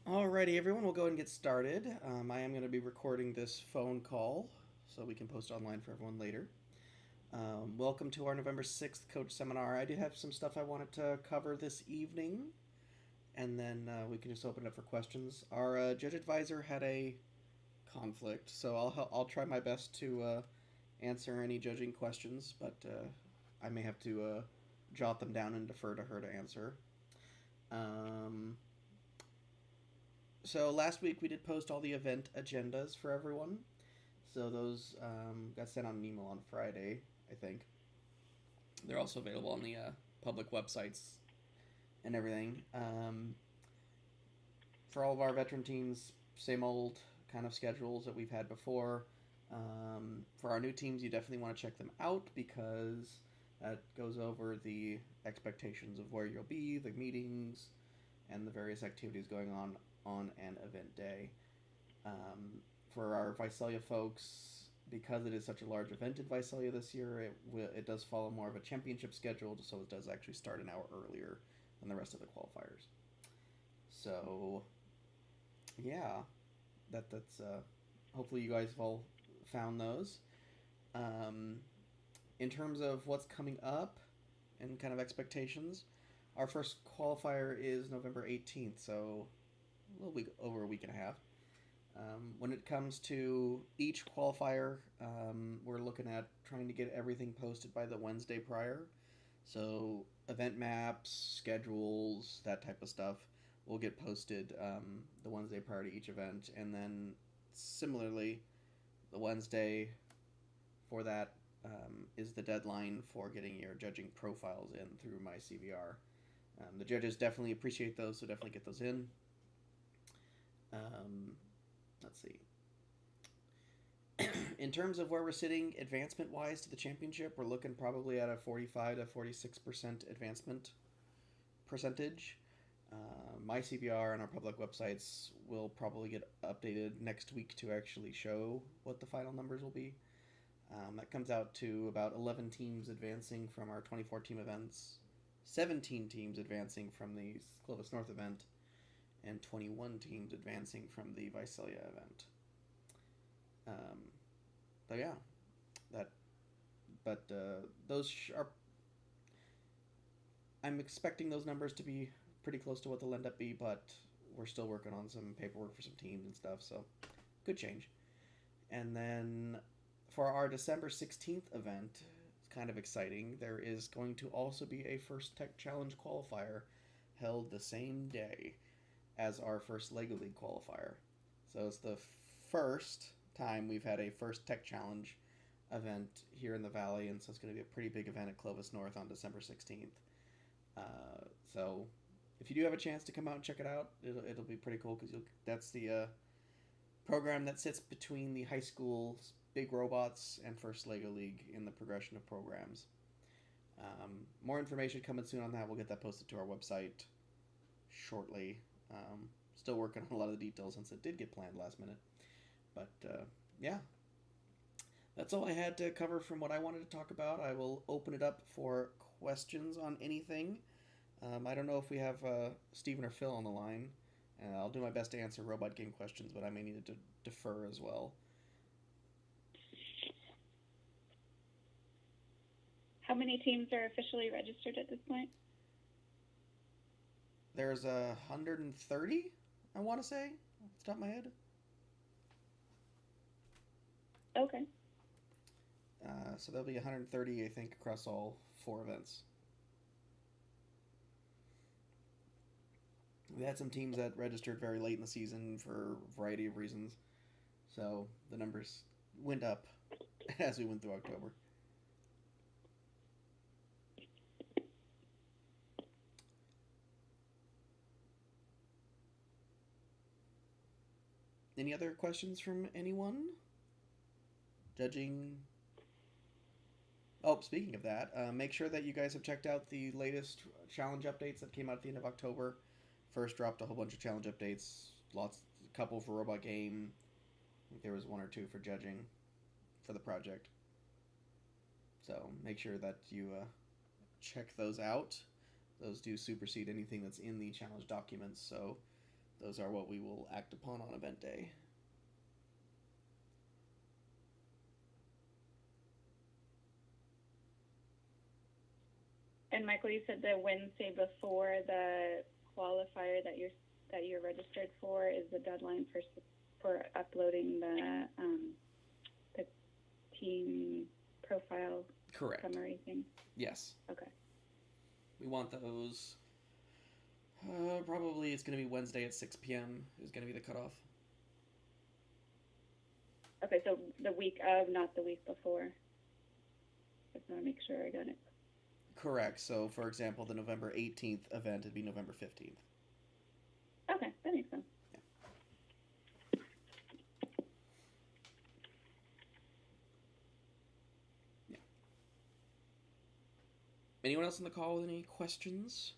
Alrighty, everyone, we'll go ahead and get started. I am going to be recording this phone call so we can post online for everyone later. Welcome to our November 6th coach seminar. I do have some stuff I wanted to cover this evening, and then we can just open it up for questions. Our judge advisor had a conflict, so I'll try my best to answer any judging questions, but I may have to jot them down and defer to her to answer. Um, so last week we did post all the event agendas for everyone. So those got sent on an email on Friday, I think. They're also available on the public websites and everything. For all of our veteran teams, same old kind of schedules that we've had before. For our new teams, you definitely want to check them out because that goes over the expectations of where you'll be, the meetings, and the various activities going on an event day. For our Visalia folks, because it is such a large event in Visalia this year, it does follow more of a championship schedule, so it does actually start an hour earlier than the rest of the qualifiers. So, yeah, that's hopefully you guys have all found those. Um, in terms of what's coming up and kind of expectations, our first qualifier is November 18th, so a little week over a week and a half. When it comes to each qualifier, we're looking at trying to get everything posted by the Wednesday prior. So event maps, schedules, that type of stuff will get posted the Wednesday prior to each event, and then similarly, the Wednesday for that is the deadline for getting your judging profiles in through my CVR. The judges definitely appreciate those, so definitely get those in. Um, let's see. In terms of where we're sitting advancement wise to the championship, we're looking probably at a 45 to 46% advancement percentage. My CVR and our public websites will probably get updated next week to actually show what the final numbers will be. That comes out to about 11 teams advancing from our 24 team events, 17 teams advancing from the Clovis North event, and 21 teams advancing from the Visalia event. Um, but yeah, that. But those are. I'm expecting those numbers to be pretty close to what they'll end up be, but we're still working on some paperwork for some teams and stuff, so good change. And then for our December 16th event, it's kind of exciting. There is going to also be a First Tech Challenge qualifier held the same day as our first Lego League qualifier. So it's the first time we've had a First Tech Challenge event here in the Valley, and so it's going to be a pretty big event at Clovis North on December 16th. So if you do have a chance to come out and check it out, it'll be pretty cool because that's the program that sits between the high school's Big Robots and First Lego League in the progression of programs. More information coming soon on that. We'll get that posted to our website shortly. Still working on a lot of the details since it did get planned last minute. But yeah, that's all I had to cover from what I wanted to talk about. I will open it up for questions on anything. I don't know if we have Stephen or Phil on the line. I'll do my best to answer robot game questions, but I may need to defer as well. How many teams are officially registered at this point? There's 130, I want to say, off the top of my head. Okay. So there'll be 130, I think, across all 4 events. We had some teams that registered very late in the season for a variety of reasons, so the numbers went up as we went through October. Any other questions from anyone? Judging. Oh, speaking of that, make sure that you guys have checked out the latest challenge updates that came out at the end of October. First dropped a whole bunch of challenge updates, a couple for Robot Game. I think there was 1 or 2 for judging for the project. So make sure that you check those out. Those do supersede anything that's in the challenge documents. So those are what we will act upon on event day. And Michael, you said the Wednesday before the qualifier that you're registered for is the deadline for uploading the team profile. Correct. Summary thing. Yes. Okay. We want those. Probably it's going to be Wednesday at 6 p.m. is going to be the cutoff. Okay, so the week of, not the week before. Just want to make sure I got it. Correct. So, for example, the November 18th event would be November 15th. Okay, that makes sense. Yeah. Yeah. Anyone else on the call with any questions?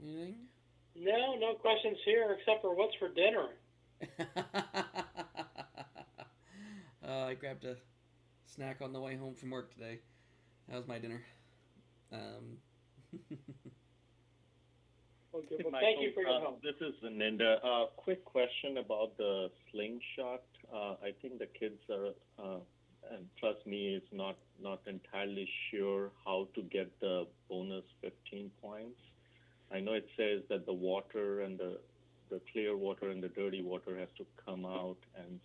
Anything? No questions here except for what's for dinner. I grabbed a snack on the way home from work today. That was my dinner. Okay, Hey, well, Michael, thank you for your help. This is Ninda. Quick question about the slingshot. I think the kids are, and trust me, is not entirely sure how to get the bonus 15 points. I know it says that the water and the clear water and the dirty water has to come out and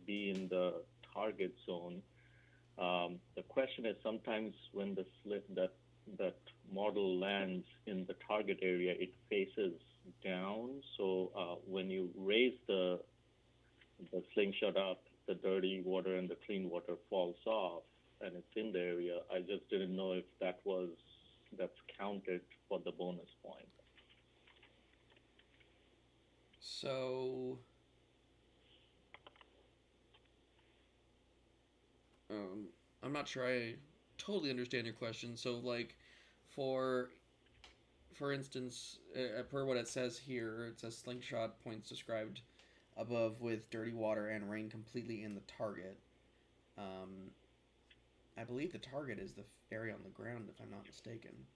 be in the target zone. The question is sometimes when that model lands in the target area, it faces down. So when you raise the slingshot up, the dirty water and the clean water falls off, and it's in the area. I just didn't know if that's counted for the bonus point. So, I'm not sure I totally understand your question. So, like, for instance, per what it says here, it says slingshot points described above with dirty water and rain completely in the target. I believe the target is the area on the ground, if I'm not mistaken.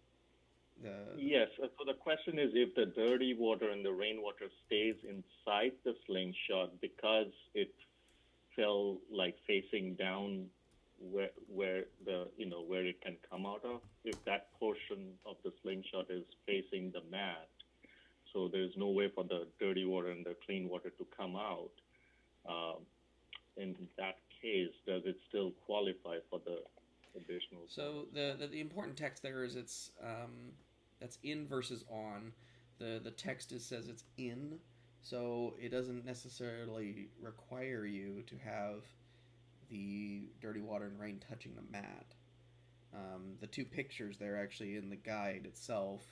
Yes, so the question is if the dirty water and the rainwater stays inside the slingshot because it fell like facing down where it can come out of, if that portion of the slingshot is facing the mat, so there's no way for the dirty water and the clean water to come out. In that case, does it still qualify for the additional? So the important text there is that's in versus on. The text says it's in, so it doesn't necessarily require you to have the dirty water and rain touching the mat. The two pictures there actually in the guide itself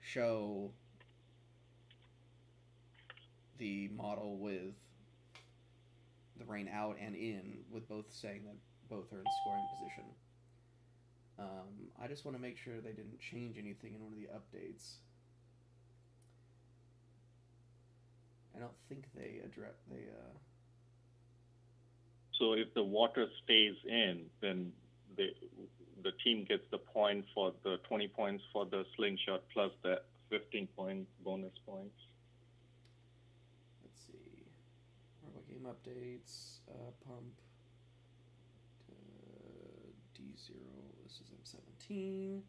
show the model with the rain out and in, with both saying that both are in scoring position. I just want to make sure they didn't change anything in one of the updates. I don't think they address So if the water stays in, then the team gets the point for the 20 points for the slingshot plus the 15-point bonus points. Let's see. Robot game updates. Pump. D0. This is M17.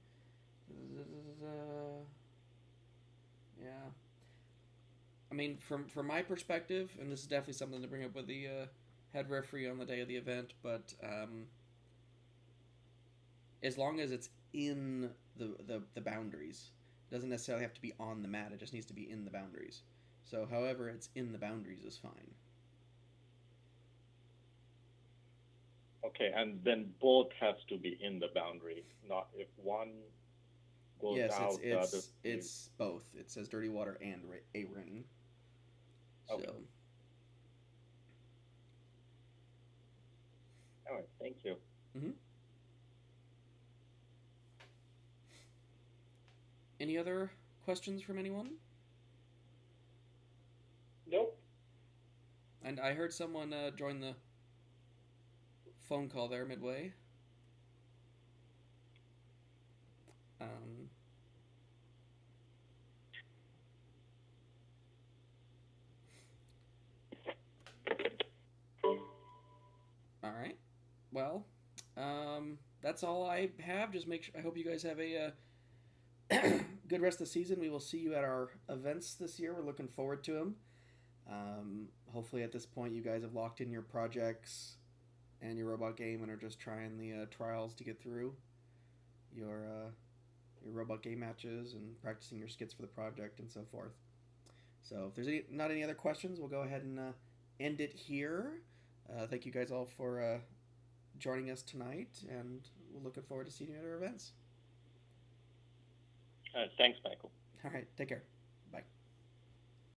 Yeah. I mean, from my perspective, and this is definitely something to bring up with the head referee on the day of the event, but as long as it's in the boundaries, it doesn't necessarily have to be on the mat. It just needs to be in the boundaries. So, however it's in the boundaries is fine. Okay, and then both has to be in the boundary, not if one goes out. Yes, it's both. It says dirty water and a rain. Okay. So. All right, thank you. Mm-hmm. Any other questions from anyone? Nope. And I heard someone join the phone call there midway. well, that's all I have. Just make sure. I hope you guys have a good rest of the season. We will see you at our events this year. We're looking forward to them. Hopefully, at this point, you guys have locked in your projects and your robot game and are just trying the trials to get through your robot game matches and practicing your skits for the project and so forth. So, if there's not any other questions, we'll go ahead and end it here. Thank you guys all for joining us tonight, and we're looking forward to seeing you at our events. Thanks, Michael. All right, take care.